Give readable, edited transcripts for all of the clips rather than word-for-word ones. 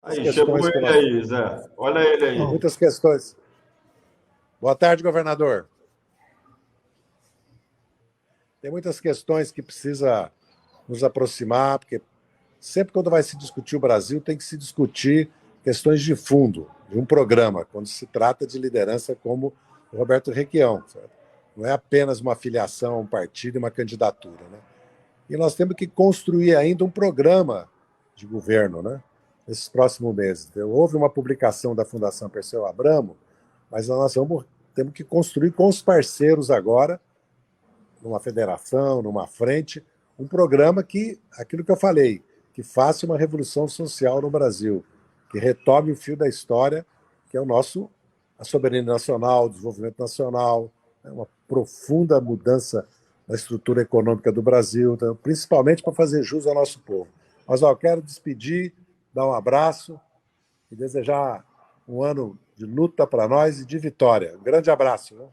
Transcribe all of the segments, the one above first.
Aí, chegou ele aí, Zé. Olha ele aí. Muitas questões. Boa tarde, governador. Tem muitas questões que precisa nos aproximar, porque sempre quando vai se discutir o Brasil, tem que se discutir questões de fundo, de um programa, quando se trata de liderança como o Roberto Requião. Certo? Não é apenas uma filiação a um partido e uma candidatura. Né? E nós temos que construir ainda um programa de governo, né? Nesses próximos meses. Houve uma publicação da Fundação Perseu Abramo, mas nós temos que construir com os parceiros agora, numa federação, numa frente, um programa que, aquilo que eu falei, que faça uma revolução social no Brasil, que retome o fio da história, que é a soberania nacional, o desenvolvimento nacional, uma profunda mudança na estrutura econômica do Brasil, então, principalmente para fazer jus ao nosso povo. Mas eu quero despedir, dar um abraço e desejar um ano de luta para nós e de vitória. Um grande abraço. Né?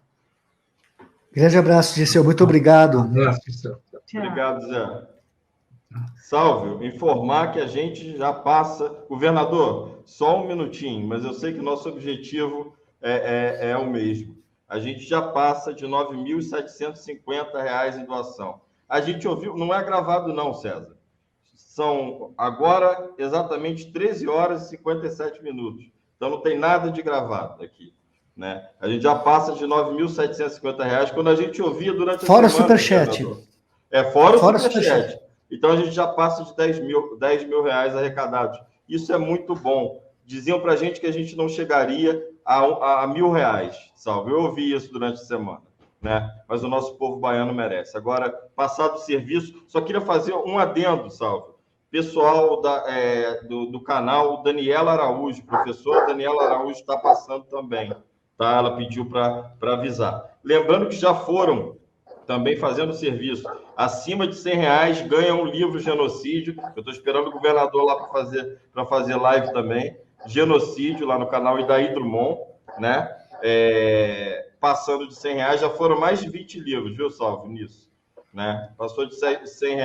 Grande abraço, Dirceu. Muito obrigado. Um abraço, Dirceu. Obrigado, Zé. Salve, informar que a gente já passa... Governador, só um minutinho, mas eu sei que o nosso objetivo é o mesmo. A gente já passa de R$ 9.750 em doação. A gente ouviu, não é gravado não, César. São agora exatamente 13 horas e 57 minutos. Então não tem nada de gravado aqui. Né? A gente já passa de R$ 9.750 quando a gente ouvia durante a fora semana. O superchat. Fora o superchat. Então a gente já passa de 10 mil reais arrecadados. Isso é muito bom. Diziam para a gente que a gente não chegaria a R$ 1.000, salve. Eu ouvi isso durante a semana, né? Mas o nosso povo baiano merece. Agora, passado o serviço, só queria fazer um adendo, salve. Pessoal do canal, Daniela Araújo, professora Daniela Araújo está passando também, tá? Ela pediu para avisar. Lembrando que já foram também fazendo serviço. Acima de R$ 100 ganha um livro Genocídio. Eu estou esperando o governador lá para fazer live também. Genocídio, lá no canal Idaí Drummond, né? Passando de R$ 100, já foram mais de 20 livros, viu, Salvo, nisso? Né? Passou de R$ 100,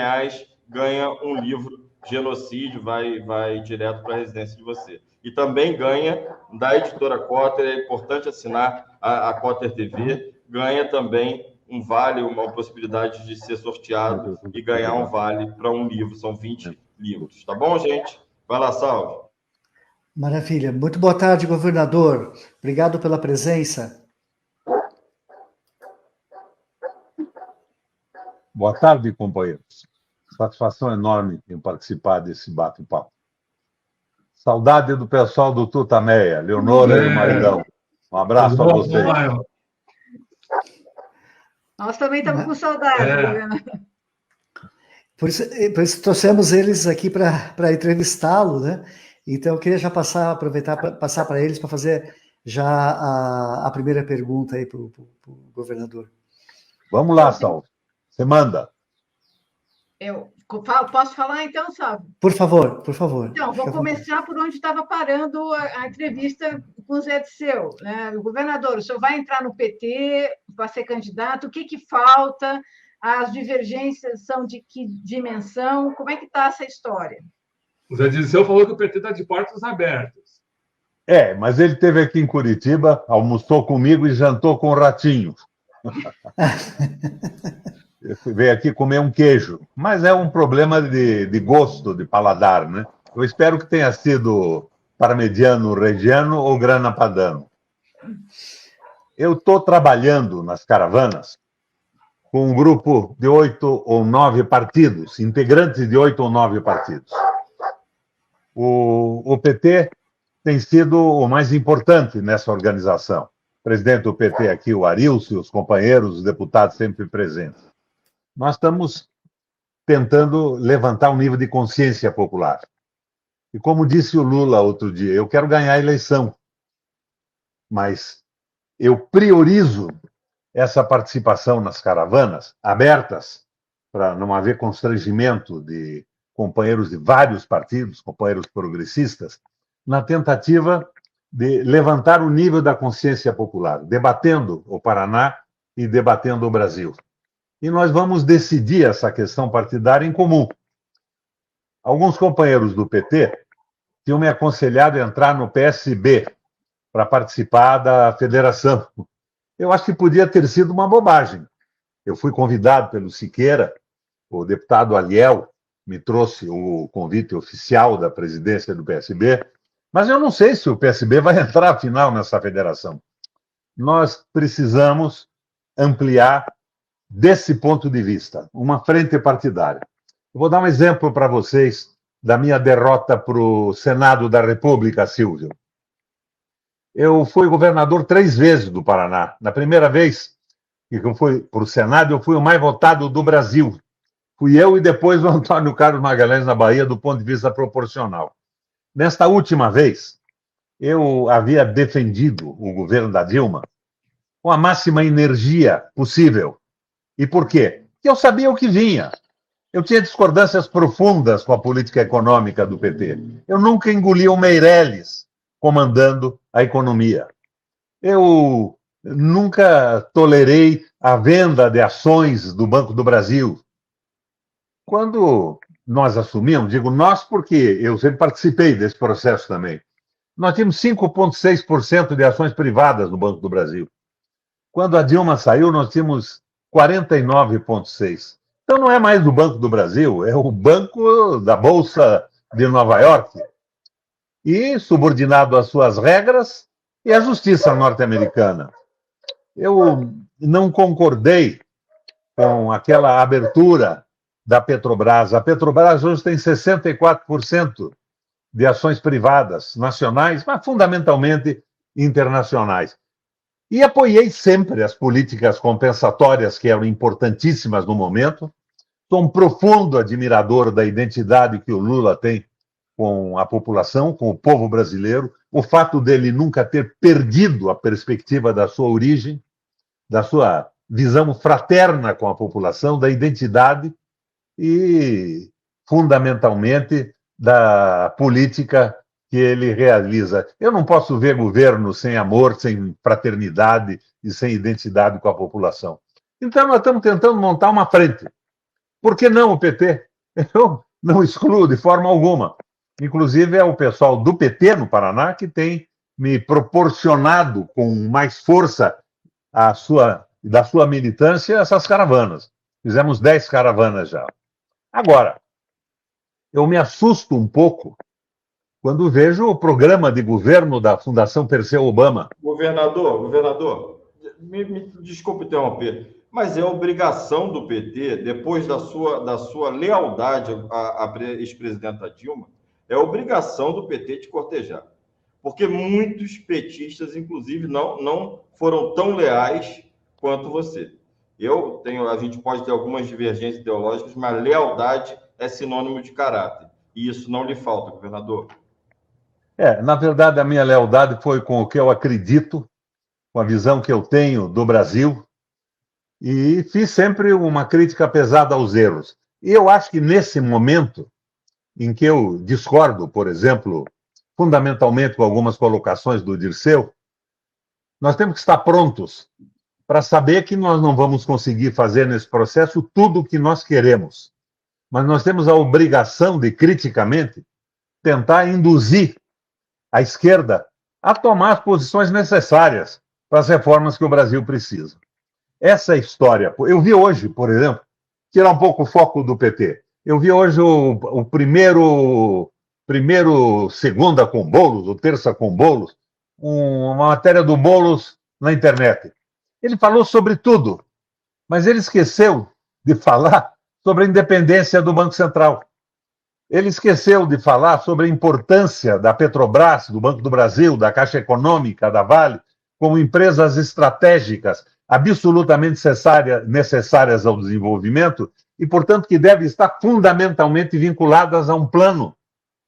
ganha um livro Genocídio, vai direto para a residência de você. E também ganha, da editora Cotter, é importante assinar a Cotter TV, ganha também um vale, uma possibilidade de ser sorteado e ganhar um vale para um livro. São 20 livros. Tá bom, gente? Vai lá, Salve. Maravilha. Muito boa tarde, governador. Obrigado pela presença. Boa tarde, companheiros. Satisfação enorme em participar desse bate-papo. Saudade do pessoal do Tutameia, Leonora e Maridão. Um abraço para vocês. Nós também estamos com saudade, governador. Por isso trouxemos eles aqui para entrevistá-lo, né? Então, eu queria já aproveitar para passar para eles para fazer já a primeira pergunta aí para o governador. Vamos lá, Salve. Você manda. Eu posso falar então, Salve? Por favor, por favor. Então, vou começar por onde estava parando a entrevista com o Zé Dirceu. Né? Governador, o senhor vai entrar no PT para ser candidato, o que falta? As divergências são de que dimensão? Como é que está essa história? O Zé Dirceu falou que o PT está de portas abertas. Mas ele esteve aqui em Curitiba, almoçou comigo e jantou com o Ratinho. Veio aqui comer um queijo. Mas é um problema de gosto, de paladar, né? Eu espero que tenha sido parmegiano reggiano ou grana padano. Eu estou trabalhando nas caravanas com um grupo de 8 ou 9 partidos, integrantes de 8 ou 9 partidos. O PT tem sido o mais importante nessa organização. O presidente do PT aqui, o Arilson, os companheiros, os deputados sempre presentes. Nós estamos tentando levantar um nível de consciência popular. E como disse o Lula outro dia, eu quero ganhar a eleição, mas eu priorizo essa participação nas caravanas abertas, para não haver constrangimento de companheiros de vários partidos, companheiros progressistas, na tentativa de levantar o nível da consciência popular, debatendo o Paraná e debatendo o Brasil. E nós vamos decidir essa questão partidária em comum. Alguns companheiros do PT tinham me aconselhado a entrar no PSB para participar da federação. Eu acho que podia ter sido uma bobagem. Eu fui convidado pelo Siqueira, o deputado Aliel me trouxe o convite oficial da presidência do PSB, mas eu não sei se o PSB vai entrar, afinal, nessa federação. Nós precisamos ampliar, desse ponto de vista, uma frente partidária. Eu vou dar um exemplo para vocês da minha derrota para o Senado da República, Silvio. Eu fui governador 3 vezes do Paraná. Na primeira vez que eu fui para o Senado, eu fui o mais votado do Brasil. Fui eu e depois o Antônio Carlos Magalhães na Bahia, do ponto de vista proporcional. Nesta última vez, eu havia defendido o governo da Dilma com a máxima energia possível. E por quê? Porque eu sabia o que vinha. Eu tinha discordâncias profundas com a política econômica do PT. Eu nunca engoli o Meirelles comandando a economia. Eu nunca tolerei a venda de ações do Banco do Brasil. Quando nós assumimos, digo nós porque eu sempre participei desse processo também, nós tínhamos 5,6% de ações privadas no Banco do Brasil. Quando a Dilma saiu, nós tínhamos 49,6%. Então não é mais o Banco do Brasil, é o Banco da Bolsa de Nova York. E subordinado às suas regras e à justiça norte-americana. Eu não concordei com aquela abertura da Petrobras. A Petrobras hoje tem 64% de ações privadas, nacionais, mas fundamentalmente internacionais. E apoiei sempre as políticas compensatórias, que eram importantíssimas no momento. Sou um profundo admirador da identidade que o Lula tem com a população, com o povo brasileiro, o fato dele nunca ter perdido a perspectiva da sua origem, da sua visão fraterna com a população, da identidade e, fundamentalmente, da política que ele realiza. Eu não posso ver governo sem amor, sem fraternidade e sem identidade com a população. Então, nós estamos tentando montar uma frente. Por que não o PT? Eu não excluo de forma alguma. Inclusive, é o pessoal do PT no Paraná que tem me proporcionado com mais força da sua militância essas caravanas. Fizemos 10 caravanas já. Agora, eu me assusto um pouco quando vejo o programa de governo da Fundação Perseu Obama. Governador, me desculpe interromper, mas é obrigação do PT, depois da sua lealdade à ex-presidenta Dilma, é obrigação do PT te cortejar. Porque muitos petistas, inclusive, não foram tão leais quanto você. A gente pode ter algumas divergências ideológicas, mas lealdade é sinônimo de caráter. E isso não lhe falta, governador. Na verdade, a minha lealdade foi com o que eu acredito, com a visão que eu tenho do Brasil, e fiz sempre uma crítica pesada aos erros. E eu acho que nesse momento em que eu discordo, por exemplo, fundamentalmente com algumas colocações do Dirceu, nós temos que estar prontos para saber que nós não vamos conseguir fazer nesse processo tudo o que nós queremos. Mas nós temos a obrigação de, criticamente, tentar induzir a esquerda a tomar as posições necessárias para as reformas que o Brasil precisa. Essa história... Eu vi hoje, por exemplo, tirar um pouco o foco do PT. Eu vi hoje o primeiro segunda com Boulos, o terça com Boulos, uma matéria do Boulos na internet. Ele falou sobre tudo, mas ele esqueceu de falar sobre a independência do Banco Central. Ele esqueceu de falar sobre a importância da Petrobras, do Banco do Brasil, da Caixa Econômica, da Vale, como empresas estratégicas, absolutamente necessárias ao desenvolvimento e, portanto, que devem estar fundamentalmente vinculadas a um plano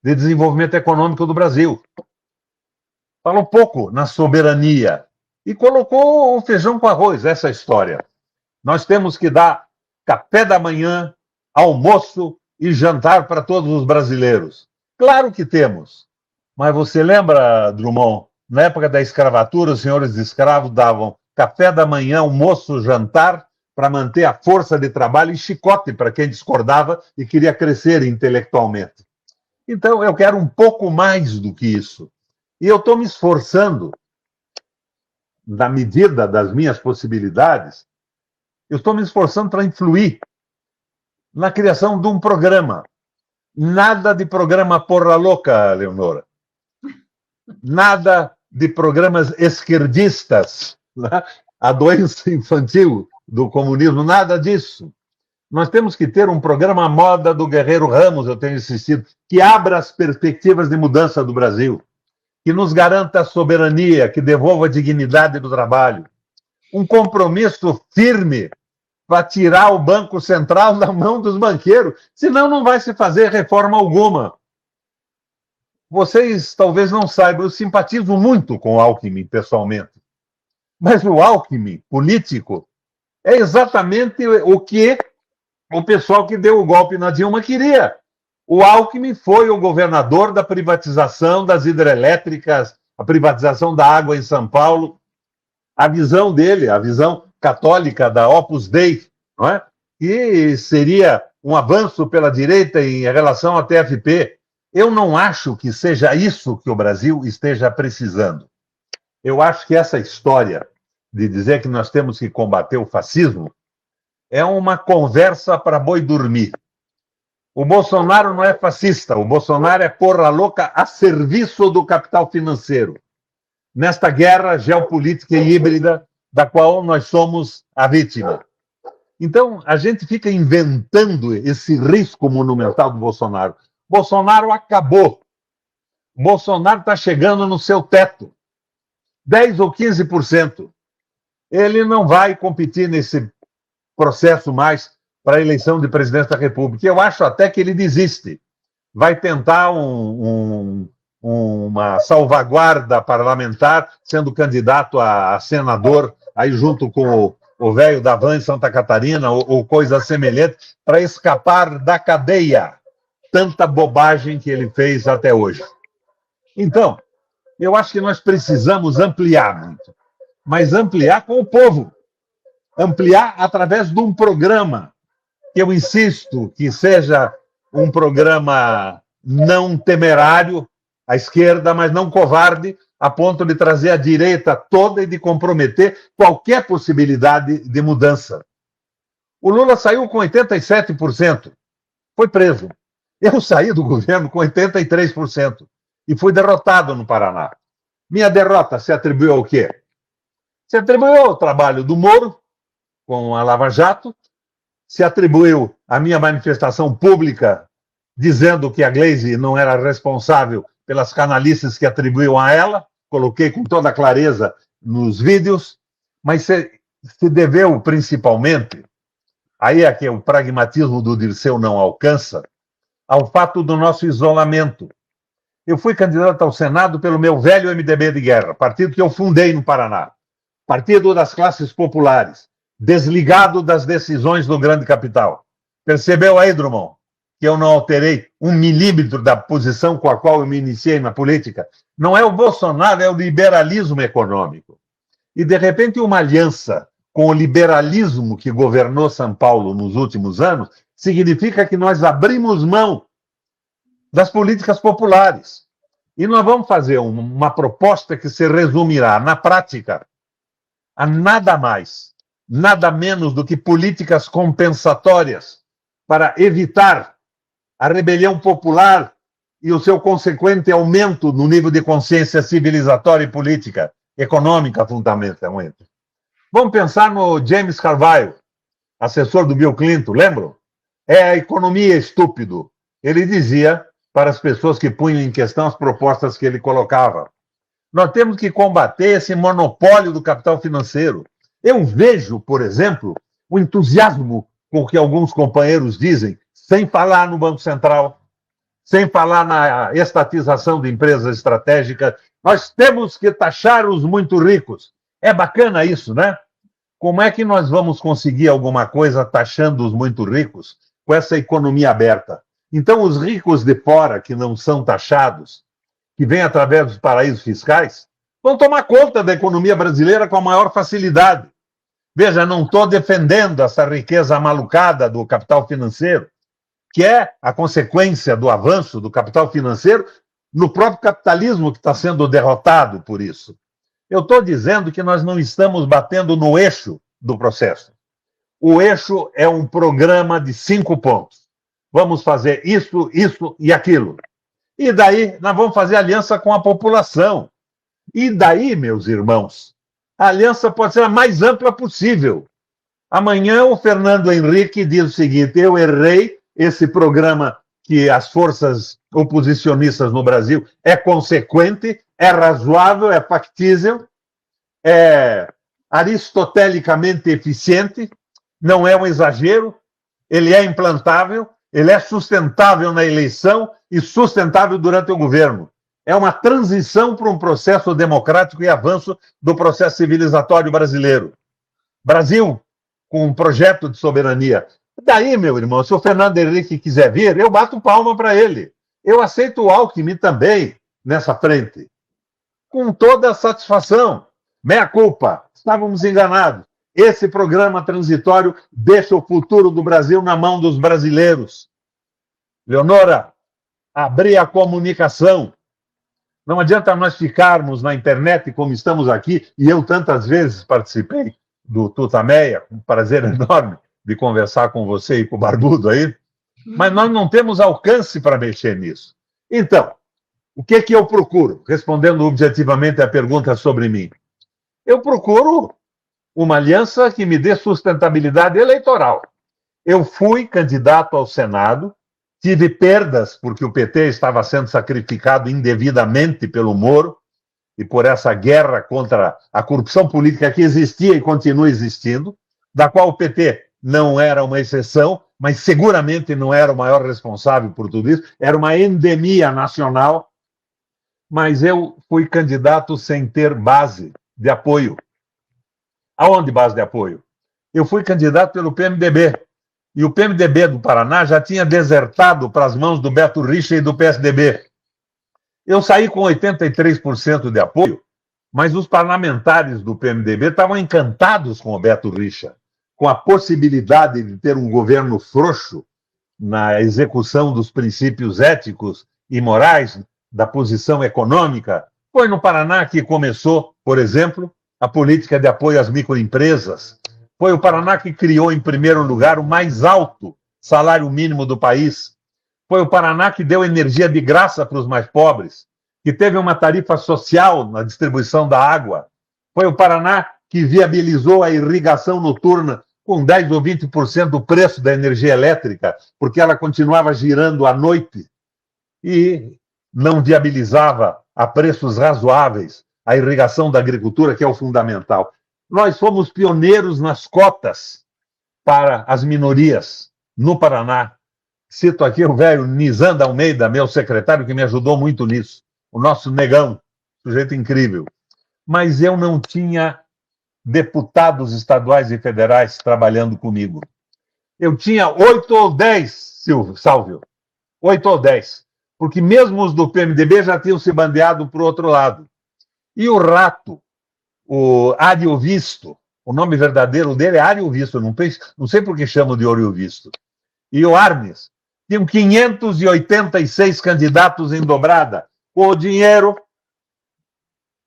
de desenvolvimento econômico do Brasil. Falou pouco na soberania e colocou o feijão com arroz, essa história. Nós temos que dar café da manhã, almoço e jantar para todos os brasileiros. Claro que temos. Mas você lembra, Drummond, na época da escravatura, os senhores escravos davam café da manhã, almoço, jantar, para manter a força de trabalho e chicote para quem discordava e queria crescer intelectualmente. Então, eu quero um pouco mais do que isso. E eu estou me esforçando, na medida das minhas possibilidades, eu estou me esforçando para influir na criação de um programa. Nada de programa porra louca, Leonora. Nada de programas esquerdistas, né? A doença infantil do comunismo, nada disso. Nós temos que ter um programa à moda do Guerreiro Ramos, eu tenho insistido, que abra as perspectivas de mudança do Brasil, que nos garanta a soberania, que devolva a dignidade do trabalho. Um compromisso firme para tirar o Banco Central da mão dos banqueiros, senão não vai se fazer reforma alguma. Vocês talvez não saibam, eu simpatizo muito com o Alckmin, pessoalmente. Mas o Alckmin, político, é exatamente o que o pessoal que deu o golpe na Dilma queria. O Alckmin foi o governador da privatização das hidrelétricas, a privatização da água em São Paulo. A visão dele, a visão católica da Opus Dei, não é? Que seria um avanço pela direita em relação à TFP. Eu não acho que seja isso que o Brasil esteja precisando. Eu acho que essa história de dizer que nós temos que combater o fascismo é uma conversa para boi dormir. O Bolsonaro não é fascista, o Bolsonaro é porra louca a serviço do capital financeiro, nesta guerra geopolítica e híbrida da qual nós somos a vítima. Então, a gente fica inventando esse risco monumental do Bolsonaro. Bolsonaro acabou. Bolsonaro está chegando no seu teto. 10 ou 15%. Ele não vai competir nesse processo mais para a eleição de presidente da República. Eu acho até que ele desiste. Vai tentar uma salvaguarda parlamentar, sendo candidato a senador, aí junto com o velho da Van em Santa Catarina, ou coisa semelhante, para escapar da cadeia. Tanta bobagem que ele fez até hoje. Então, eu acho que nós precisamos ampliar muito, mas ampliar com o povo. Ampliar através de um programa, que eu insisto que seja um programa não temerário, à esquerda, mas não covarde, a ponto de trazer a direita toda e de comprometer qualquer possibilidade de mudança. O Lula saiu com 87%, foi preso. Eu saí do governo com 83% e fui derrotado no Paraná. Minha derrota se atribuiu ao quê? Se atribuiu ao trabalho do Moro, com a Lava Jato, se atribuiu à minha manifestação pública dizendo que a Gleisi não era responsável pelas canalices que atribuíam a ela, coloquei com toda clareza nos vídeos, mas se deveu principalmente, aí é que o pragmatismo do Dirceu não alcança, ao fato do nosso isolamento. Eu fui candidato ao Senado pelo meu velho MDB de guerra, partido que eu fundei no Paraná, partido das classes populares, desligado das decisões do grande capital. Percebeu aí, Drummond, que eu não alterei 1 milímetro da posição com a qual eu me iniciei na política? Não é o Bolsonaro, é o liberalismo econômico. E, de repente, uma aliança com o liberalismo que governou São Paulo nos últimos anos significa que nós abrimos mão das políticas populares. E nós vamos fazer uma proposta que se resumirá, na prática, a nada mais, nada menos do que políticas compensatórias para evitar a rebelião popular e o seu consequente aumento no nível de consciência civilizatória e política, econômica, fundamentalmente. Vamos pensar no James Carville, assessor do Bill Clinton, lembram? É a economia estúpido. Ele dizia para as pessoas que punham em questão as propostas que ele colocava. Nós temos que combater esse monopólio do capital financeiro. Eu vejo, por exemplo, o entusiasmo com que alguns companheiros dizem, sem falar no Banco Central, sem falar na estatização de empresas estratégicas, nós temos que taxar os muito ricos. É bacana isso, né? Como é que nós vamos conseguir alguma coisa taxando os muito ricos com essa economia aberta? Então, os ricos de fora, que não são taxados, que vêm através dos paraísos fiscais, vão tomar conta da economia brasileira com a maior facilidade. Veja, não estou defendendo essa riqueza malucada do capital financeiro. que é a consequência do avanço do capital financeiro no próprio capitalismo que está sendo derrotado por isso. Eu estou dizendo que nós não estamos batendo no eixo do processo. O eixo é um programa de 5 pontos. Vamos fazer isso, isso e aquilo. E daí nós vamos fazer aliança com a população. E daí, meus irmãos, a aliança pode ser a mais ampla possível. Amanhã o Fernando Henrique diz o seguinte: eu errei, esse programa que as forças oposicionistas no Brasil é consequente, é razoável, é factível, é aristotelicamente eficiente, não é um exagero, ele é implantável, ele é sustentável na eleição e sustentável durante o governo. É uma transição para um processo democrático e avanço do processo civilizatório brasileiro. Brasil com um projeto de soberania. Daí, meu irmão, se o Fernando Henrique quiser vir, eu bato palma para ele. Eu aceito o Alckmin também nessa frente. Com toda a satisfação. Meia culpa, estávamos enganados. Esse programa transitório deixa o futuro do Brasil na mão dos brasileiros. Leonora, abrir a comunicação. Não adianta nós ficarmos na internet como estamos aqui, e eu tantas vezes participei do Tutameia, com um prazer enorme de conversar com você e com o Barbudo aí, mas nós não temos alcance para mexer nisso. Então, o que eu procuro? Respondendo objetivamente a pergunta sobre mim. Eu procuro uma aliança que me dê sustentabilidade eleitoral. Eu fui candidato ao Senado, tive perdas porque o PT estava sendo sacrificado indevidamente pelo Moro e por essa guerra contra a corrupção política que existia e continua existindo, da qual o PT não era uma exceção, mas seguramente não era o maior responsável por tudo isso, era uma endemia nacional, mas eu fui candidato sem ter base de apoio. Aonde base de apoio? Eu fui candidato pelo PMDB, e o PMDB do Paraná já tinha desertado para as mãos do Beto Richa e do PSDB. Eu saí com 83% de apoio, mas os parlamentares do PMDB estavam encantados com o Beto Richa, com a possibilidade de ter um governo frouxo na execução dos princípios éticos e morais, da posição econômica. Foi no Paraná que começou, por exemplo, a política de apoio às microempresas. Foi o Paraná que criou, em primeiro lugar, o mais alto salário mínimo do país. Foi o Paraná que deu energia de graça para os mais pobres, que teve uma tarifa social na distribuição da água. Foi o Paraná que viabilizou a irrigação noturna com 10% ou 20% do preço da energia elétrica, porque ela continuava girando à noite e não viabilizava a preços razoáveis a irrigação da agricultura, que é o fundamental. Nós fomos pioneiros nas cotas para as minorias no Paraná. Cito aqui o velho Nizam Almeida, meu secretário, que me ajudou muito nisso. O nosso negão, sujeito incrível. Mas eu não tinha deputados estaduais e federais trabalhando comigo. Eu tinha 8 ou 10, Sálvio. 8 ou 10. Porque mesmo os do PMDB já tinham se bandeado para o outro lado. E o rato, o Ariovisto, o nome verdadeiro dele é Ariovisto, não sei por que chamam de Ariovisto. E o Arnes, tinham 586 candidatos em dobrada, com o dinheiro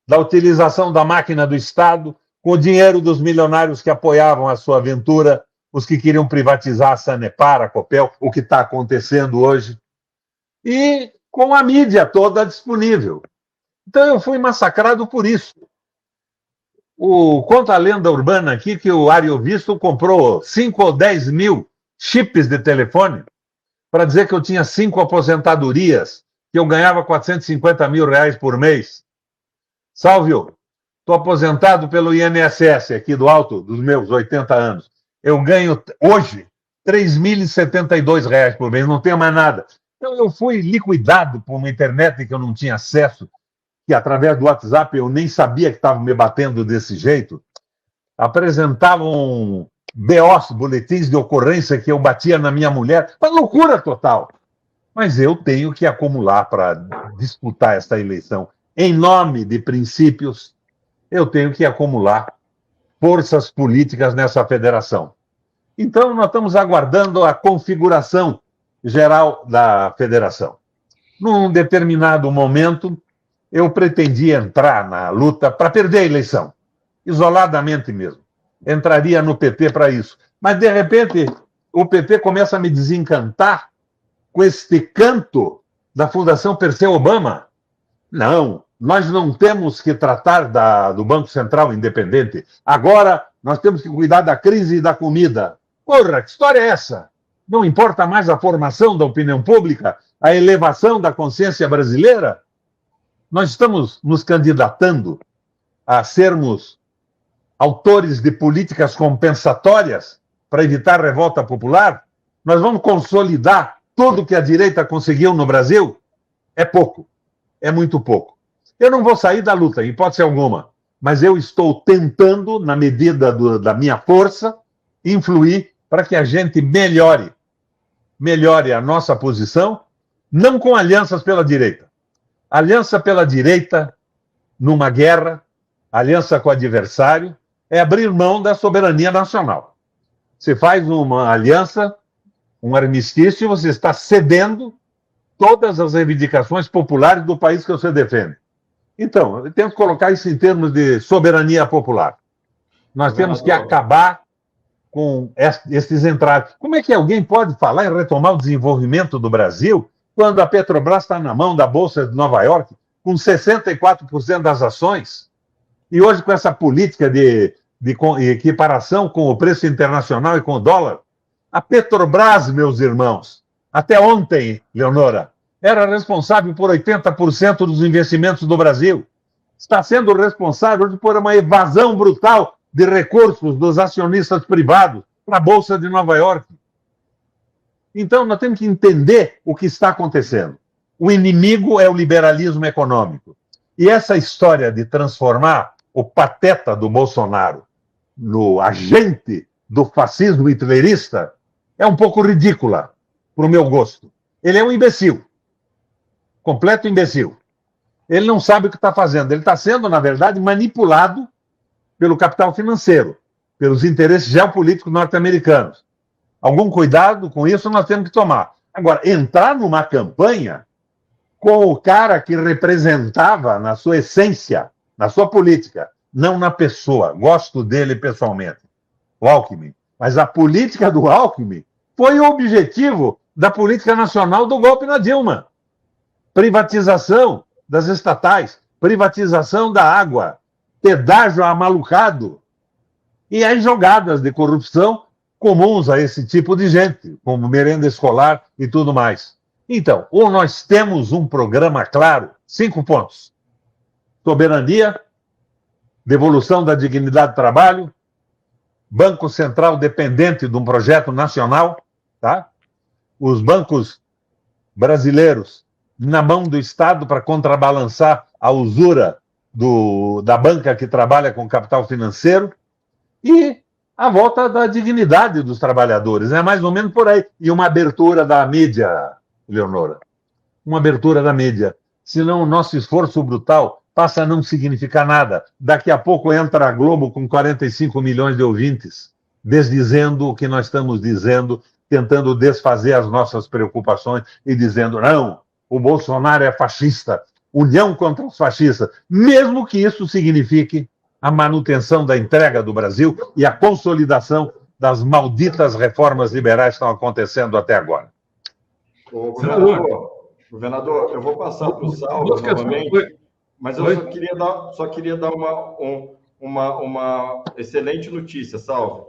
da utilização da máquina do Estado, com o dinheiro dos milionários que apoiavam a sua aventura, os que queriam privatizar a Sanepar, a Copel, o que está acontecendo hoje, e com a mídia toda disponível. Então eu fui massacrado por isso. Conta a lenda urbana aqui que o Ariovisto comprou 5 ou 10 mil chips de telefone para dizer que eu tinha 5 aposentadorias, que eu ganhava 450 mil reais por mês. Sálvio, estou aposentado pelo INSS aqui do alto dos meus 80 anos. Eu ganho hoje R$3.072 por mês, não tenho mais nada. Então eu fui liquidado por uma internet que eu não tinha acesso, que através do WhatsApp eu nem sabia que estavam me batendo desse jeito. Apresentavam BOs, boletins de ocorrência, que eu batia na minha mulher. Uma loucura total. Mas eu tenho que acumular para disputar esta eleição. Em nome de princípios, eu tenho que acumular forças políticas nessa federação. Então, nós estamos aguardando a configuração geral da federação. Num determinado momento, eu pretendia entrar na luta para perder a eleição, isoladamente mesmo. Entraria no PT para isso. Mas, de repente, o PT começa a me desencantar com este canto da Fundação Perseu Obama. Não, nós não temos que tratar do Banco Central independente. Agora, nós temos que cuidar da crise e da comida. Porra, que história é essa? Não importa mais a formação da opinião pública, a elevação da consciência brasileira? Nós estamos nos candidatando a sermos autores de políticas compensatórias para evitar revolta popular? Nós vamos consolidar tudo que a direita conseguiu no Brasil? É pouco, é muito pouco. Eu não vou sair da luta, em hipótese alguma, mas eu estou tentando, na medida da minha força, influir para que a gente melhore a nossa posição, não com alianças pela direita. Aliança pela direita numa guerra, aliança com o adversário, é abrir mão da soberania nacional. Você faz uma aliança, um armistício, você está cedendo todas as reivindicações populares do país que você defende. Então, temos que colocar isso em termos de soberania popular. Nós temos que acabar com esses entraves. Como é que alguém pode falar em retomar o desenvolvimento do Brasil quando a Petrobras está na mão da Bolsa de Nova York com 64% das ações? E hoje, com essa política de equiparação com o preço internacional e com o dólar, a Petrobras, meus irmãos, até ontem, Leonora, era responsável por 80% dos investimentos do Brasil. Está sendo responsável hoje por uma evasão brutal de recursos dos acionistas privados para a Bolsa de Nova York. Então, nós temos que entender o que está acontecendo. O inimigo é o liberalismo econômico. E essa história de transformar o pateta do Bolsonaro no agente do fascismo hitlerista é um pouco ridícula, para o meu gosto. Ele é um imbecil. Completo imbecil. Ele não sabe o que está fazendo. Ele está sendo, na verdade, manipulado pelo capital financeiro, pelos interesses geopolíticos norte-americanos. Algum cuidado com isso nós temos que tomar. Agora, entrar numa campanha com o cara que representava na sua essência, na sua política, não na pessoa. Gosto dele pessoalmente, o Alckmin. Mas a política do Alckmin foi o objetivo da política nacional do golpe na Dilma. Privatização das estatais, privatização da água, pedágio amalucado e as jogadas de corrupção comuns a esse tipo de gente, como merenda escolar e tudo mais. Então, ou nós temos um programa claro, 5 pontos: soberania, devolução da dignidade do trabalho, Banco Central dependente de um projeto nacional, tá? Os bancos brasileiros na mão do Estado para contrabalançar a usura da banca que trabalha com capital financeiro e a volta da dignidade dos trabalhadores. É mais ou menos por aí. E uma abertura da mídia, Leonora. Uma abertura da mídia. Senão o nosso esforço brutal passa a não significar nada. Daqui a pouco entra a Globo com 45 milhões de ouvintes, desdizendo o que nós estamos dizendo, tentando desfazer as nossas preocupações e dizendo, não, o Bolsonaro é fascista, união contra os fascistas, mesmo que isso signifique a manutenção da entrega do Brasil e a consolidação das malditas reformas liberais que estão acontecendo até agora. Governador, eu vou passar para o Saulo novamente, mas eu só queria dar uma excelente notícia, Saulo.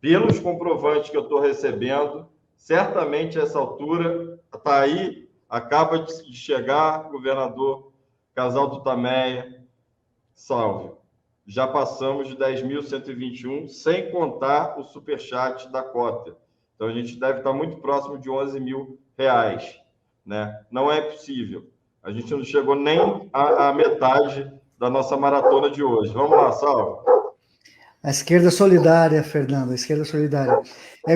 Pelos comprovantes que eu estou recebendo, certamente a essa altura está aí, acaba de chegar, governador Casal do Tameia, Salve. Já passamos de 10.121, sem contar o superchat da cota. Então, a gente deve estar muito próximo de R$11 mil, né? Não é possível. A gente não chegou nem à metade da nossa maratona de hoje. Vamos lá, Salve. A esquerda solidária, Fernando, a esquerda solidária.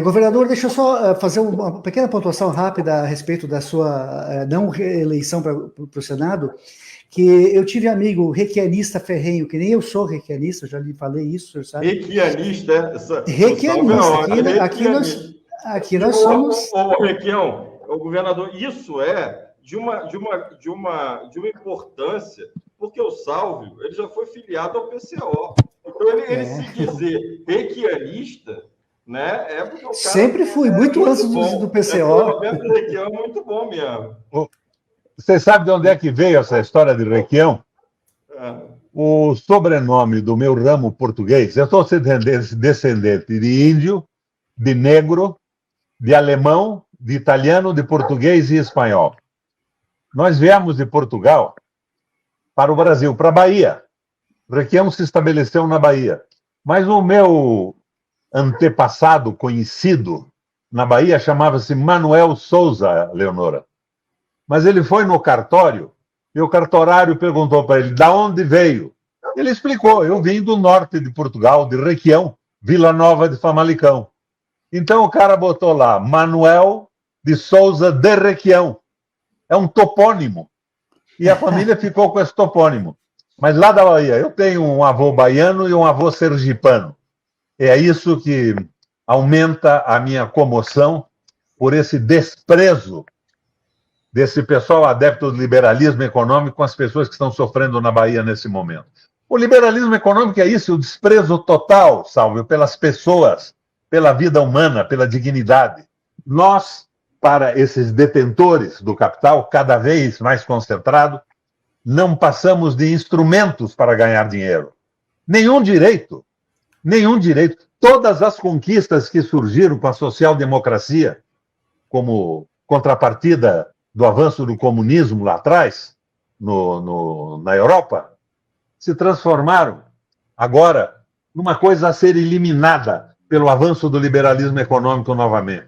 Governador, deixa eu só fazer uma pequena pontuação rápida a respeito da sua não reeleição para o Senado, que eu tive amigo reikianista ferrenho, que nem eu sou reikianista, já lhe falei isso, senhor sabe? Reikianista? Reikianista. Aqui nós somos... Ô, Reikião, o governador, isso é de uma importância, porque o Sálvio ele já foi filiado ao PCO. Então, ele se dizer requianista, né, é porque o cara sempre fui, muito antes do PCO. O Requião é muito bom mesmo. Você sabe de onde é que veio essa história de Requião? O sobrenome do meu ramo português, eu sou descendente de índio, de negro, de alemão, de italiano, de português e espanhol. Nós viemos de Portugal para o Brasil, para a Bahia. Requião se estabeleceu na Bahia. Mas o meu antepassado conhecido na Bahia chamava-se Manuel Souza, Leonora. Mas ele foi no cartório e o cartorário perguntou para ele, da onde veio? Ele explicou, eu vim do norte de Portugal, de Requião, Vila Nova de Famalicão. Então o cara botou lá, Manuel de Souza de Requião. É um topônimo. E a família ficou com esse topônimo. Mas lá da Bahia, eu tenho um avô baiano e um avô sergipano. É isso que aumenta a minha comoção por esse desprezo desse pessoal adepto do liberalismo econômico com as pessoas que estão sofrendo na Bahia nesse momento. O liberalismo econômico é isso, o desprezo total, Sálvio, pelas pessoas, pela vida humana, pela dignidade. Nós, para esses detentores do capital, cada vez mais concentrado, não passamos de instrumentos para ganhar dinheiro. Nenhum direito. Nenhum direito. Todas as conquistas que surgiram com a social-democracia, como contrapartida do avanço do comunismo lá atrás, na Europa, se transformaram agora numa coisa a ser eliminada pelo avanço do liberalismo econômico novamente.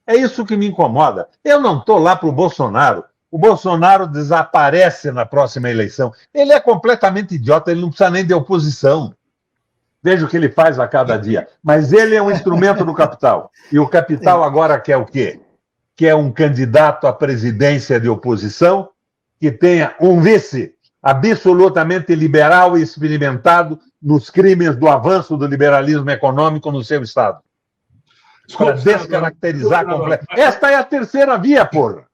É isso que me incomoda. Eu não estou lá para o Bolsonaro. O Bolsonaro desaparece na próxima eleição. Ele é completamente idiota, ele não precisa nem de oposição. Veja o que ele faz a cada dia. Mas ele é um instrumento do capital. E o capital agora quer o quê? Quer um candidato à presidência de oposição que tenha um vice absolutamente liberal e experimentado nos crimes do avanço do liberalismo econômico no seu Estado. Para descaracterizar completamente. Esta é a terceira via, porra.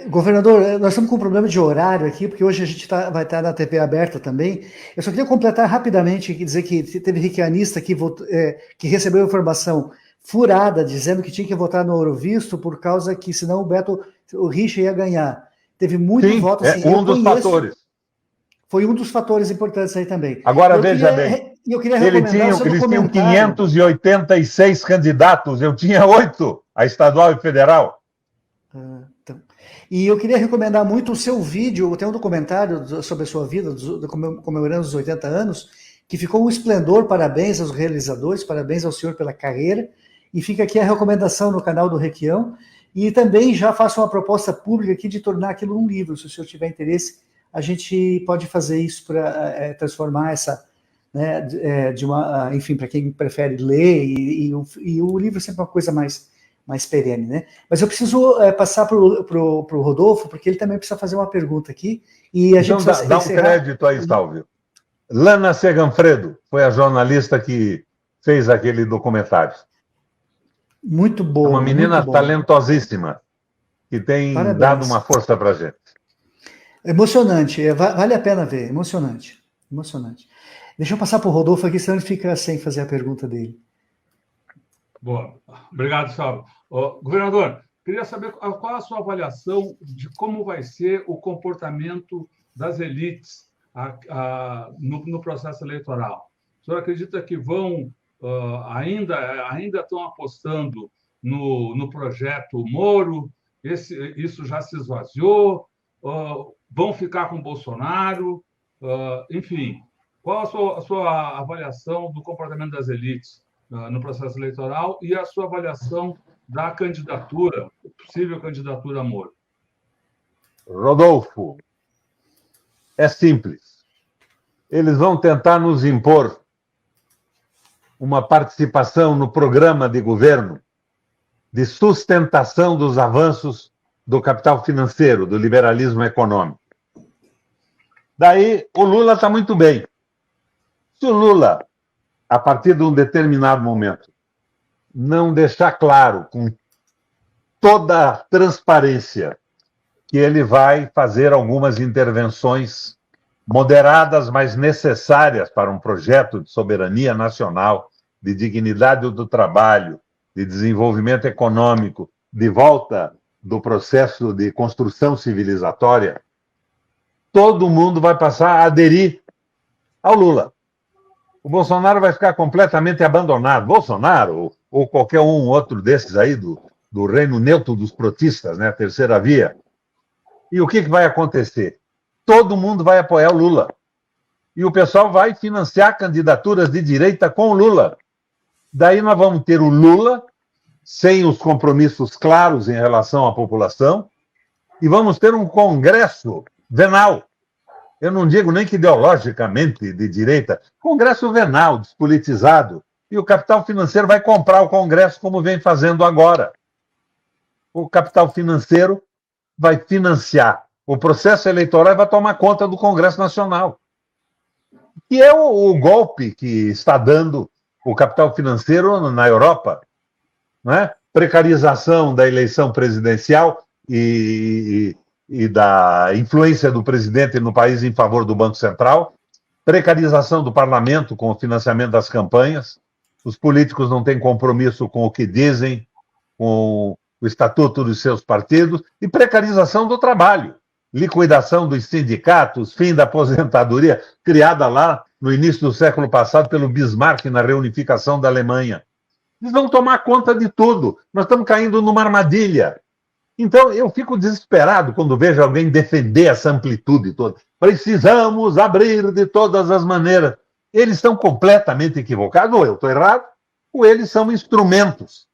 Governador, nós estamos com um problema de horário aqui, porque hoje a gente vai estar na TV aberta também. Eu só queria completar rapidamente e dizer que teve requianista que recebeu informação furada, dizendo que tinha que votar no Ouro Visto, por causa que senão o Richa ia ganhar. Teve muito voto. Assim, um dos fatores. Foi um dos fatores importantes aí também. Agora, veja bem, eles tinham 586 candidatos, eu tinha 8, a estadual e federal. Então. E eu queria recomendar muito o seu vídeo, tem um documentário sobre a sua vida, comemorando os 80 anos, que ficou um esplendor, parabéns aos realizadores, parabéns ao senhor pela carreira, e fica aqui a recomendação no canal do Requião, e também já faço uma proposta pública aqui de tornar aquilo um livro, se o senhor tiver interesse, a gente pode fazer isso para transformar essa, né, enfim, para quem prefere ler, e o livro é sempre uma coisa mais perene, né? Mas eu preciso passar para o Rodolfo, porque ele também precisa fazer uma pergunta aqui, e a gente então dá um crédito aí, Sálvio. Lana Seganfredo foi a jornalista que fez aquele documentário. Muito boa. Uma menina talentosíssima, que tem dado uma força para a gente. Emocionante, vale a pena ver, emocionante. Deixa eu passar para o Rodolfo aqui, senão ele fica sem fazer a pergunta dele. Boa, obrigado, Sálvio. Governador, queria saber qual a sua avaliação de como vai ser o comportamento das elites no processo eleitoral. O senhor acredita que vão, ainda estão apostando no projeto Moro? Isso já se esvaziou? Vão ficar com Bolsonaro? Enfim, qual a sua avaliação do comportamento das elites no processo eleitoral e a sua avaliação da candidatura, possível candidatura a Moro? Rodolfo, é simples. Eles vão tentar nos impor uma participação no programa de governo de sustentação dos avanços do capital financeiro, do liberalismo econômico. Daí, o Lula está muito bem. Se o Lula, a partir de um determinado momento, não deixar claro com toda a transparência que ele vai fazer algumas intervenções moderadas, mas necessárias para um projeto de soberania nacional, de dignidade do trabalho, de desenvolvimento econômico, de volta do processo de construção civilizatória. Todo mundo vai passar a aderir ao Lula. O Bolsonaro vai ficar completamente abandonado. Bolsonaro ou qualquer um outro desses aí do reino neutro dos protistas, né? A terceira via. E o que vai acontecer? Todo mundo vai apoiar o Lula. E o pessoal vai financiar candidaturas de direita com o Lula. Daí nós vamos ter o Lula, sem os compromissos claros em relação à população, e vamos ter um Congresso venal. Eu não digo nem que ideologicamente de direita, Congresso venal, despolitizado. E o capital financeiro vai comprar o Congresso como vem fazendo agora. O capital financeiro vai financiar o processo eleitoral e vai tomar conta do Congresso Nacional. Que é o golpe que está dando o capital financeiro na Europa, né? Precarização da eleição presidencial e da influência do presidente no país em favor do Banco Central, precarização do parlamento com o financiamento das campanhas, os políticos não têm compromisso com o que dizem, com o estatuto dos seus partidos, e precarização do trabalho, liquidação dos sindicatos, fim da aposentadoria, criada lá no início do século passado pelo Bismarck na reunificação da Alemanha. Eles vão tomar conta de tudo. Nós estamos caindo numa armadilha. Então, eu fico desesperado quando vejo alguém defender essa amplitude toda. Precisamos abrir de todas as maneiras. Eles estão completamente equivocados, ou eu estou errado, ou eles são instrumentos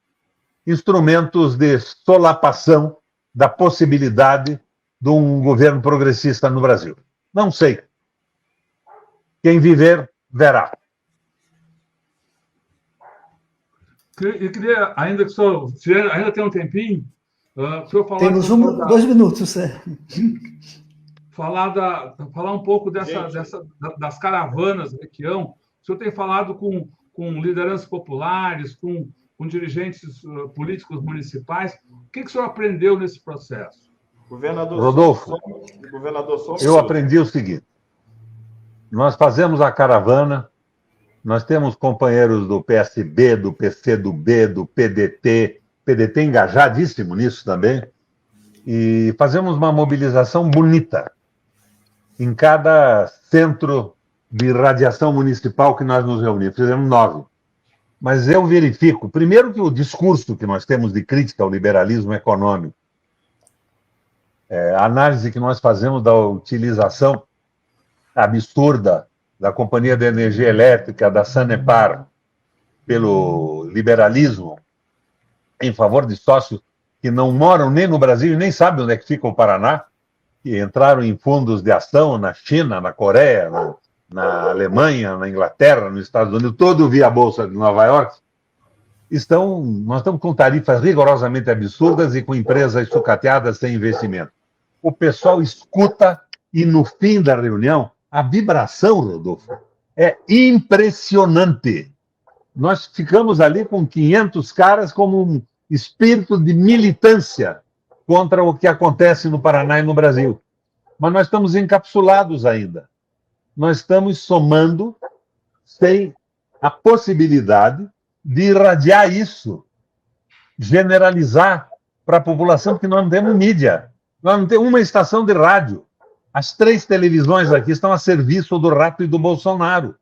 de solapação da possibilidade de um governo progressista no Brasil. Não sei. Quem viver, verá. Eu queria, ainda que o senhor ainda tem um tempinho, o senhor falar... Temos 2 minutos. Falar um pouco das caravanas da região. O senhor tem falado com lideranças populares, com dirigentes políticos municipais. O que o senhor aprendeu nesse processo? Rodolfo, eu aprendi o seguinte. Nós fazemos a caravana, nós temos companheiros do PSB, do PCdoB, do PDT engajadíssimo nisso também, e fazemos uma mobilização bonita em cada centro de radiação municipal que nós nos reunimos. Fizemos 9. Mas eu verifico, primeiro, que o discurso que nós temos de crítica ao liberalismo econômico, a análise que nós fazemos da utilização absurda da Companhia de Energia Elétrica, da Sanepar, pelo liberalismo, em favor de sócios que não moram nem no Brasil e nem sabem onde é que fica o Paraná, que entraram em fundos de ação na China, na Coreia, na Alemanha, na Inglaterra, nos Estados Unidos, todo via a Bolsa de Nova York. Nós estamos com tarifas rigorosamente absurdas e com empresas sucateadas sem investimento. O pessoal escuta e, no fim da reunião, a vibração, Rodolfo, é impressionante. Nós ficamos ali com 500 caras como um espírito de militância contra o que acontece no Paraná e no Brasil. Mas nós estamos encapsulados ainda. Nós estamos somando sem a possibilidade de irradiar isso, generalizar para a população, porque nós não temos mídia. Nós não temos uma estação de rádio. As 3 televisões aqui estão a serviço do Rato e do Bolsonaro.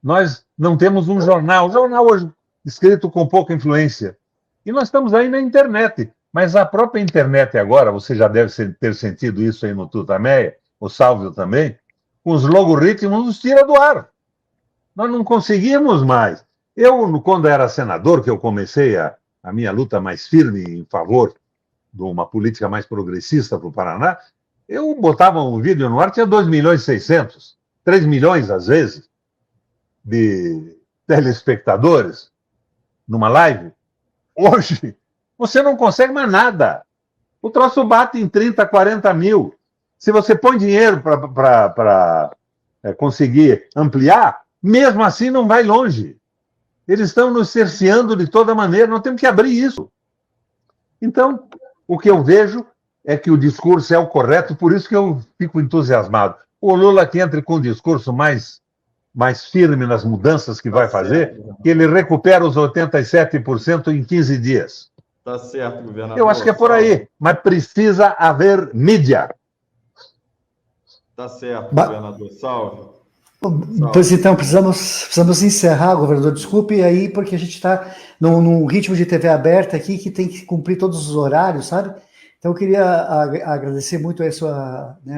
Nós não temos um jornal. O jornal hoje escrito com pouca influência. E nós estamos aí na internet. Mas a própria internet agora, você já deve ter sentido isso aí no Tutameia, o Sálvio também, com os logaritmos nos tira do ar. Nós não conseguimos mais. Eu, quando era senador, que eu comecei a minha luta mais firme em favor de uma política mais progressista para o Paraná, eu botava um vídeo no ar, tinha 2.600.000, 3 milhões, às vezes, de telespectadores numa live. Hoje, você não consegue mais nada. O troço bate em 30, 40 mil. Se você põe dinheiro para conseguir ampliar, mesmo assim não vai longe. Eles estão nos cerceando de toda maneira, nós temos que abrir isso. Então, o que eu vejo é que o discurso é o correto, por isso que eu fico entusiasmado. O Lula que entre com um discurso mais firme nas mudanças que vai fazer, que ele recupera os 87% em 15 dias. Tá certo, governador. Eu acho que é por aí, mas precisa haver mídia. Tá certo, governador. Salve. Pois então, precisamos encerrar, governador. Desculpe aí, porque a gente está num ritmo de TV aberta aqui que tem que cumprir todos os horários, sabe? Então, eu queria agradecer muito a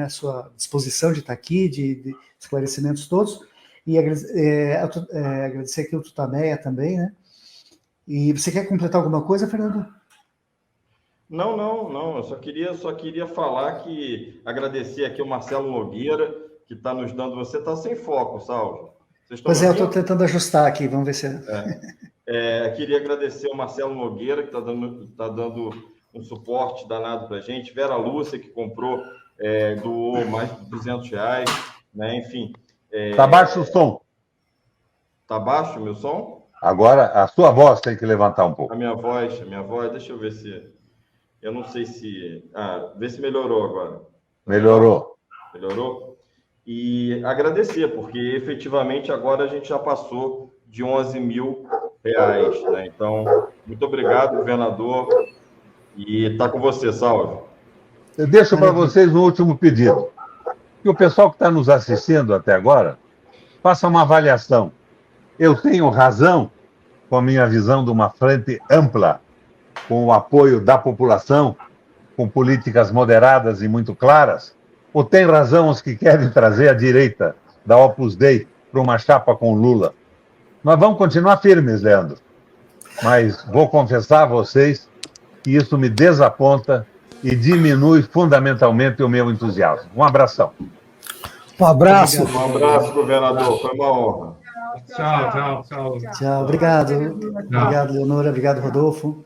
sua disposição de estar aqui, de esclarecimentos todos, e agradecer aqui o Tutameia também, né? E você quer completar alguma coisa, Fernando? Não. Eu só queria falar agradecer aqui o Marcelo Nogueira, que está nos dando. Você está sem foco, Salve. Pois é, eu estou tentando ajustar aqui, vamos ver se. Queria agradecer o Marcelo Nogueira, que está dando um suporte danado para a gente. Vera Lúcia, que comprou, doou mais de R$200, né? Enfim. Está baixo o som. Está baixo o meu som? Agora, a sua voz tem que levantar um pouco. A minha voz, deixa eu ver se... Eu não sei se... vê se melhorou agora. Melhorou. Melhorou? E agradecer, porque efetivamente agora a gente já passou de R$11 mil, né? Então, muito obrigado, governador. E está com você, Salve. Eu deixo para vocês um último pedido. Que o pessoal que está nos assistindo até agora faça uma avaliação. Eu tenho razão com a minha visão de uma frente ampla, com o apoio da população, com políticas moderadas e muito claras? Ou tem razão os que querem trazer a direita da Opus Dei para uma chapa com Lula? Nós vamos continuar firmes, Leandro. Mas vou confessar a vocês que isso me desaponta e diminui fundamentalmente o meu entusiasmo. Um abração. Um abraço. Um abraço, governador. Foi uma honra. Tchau. Tchau, obrigado. Obrigado, Leonora. Obrigado, Rodolfo.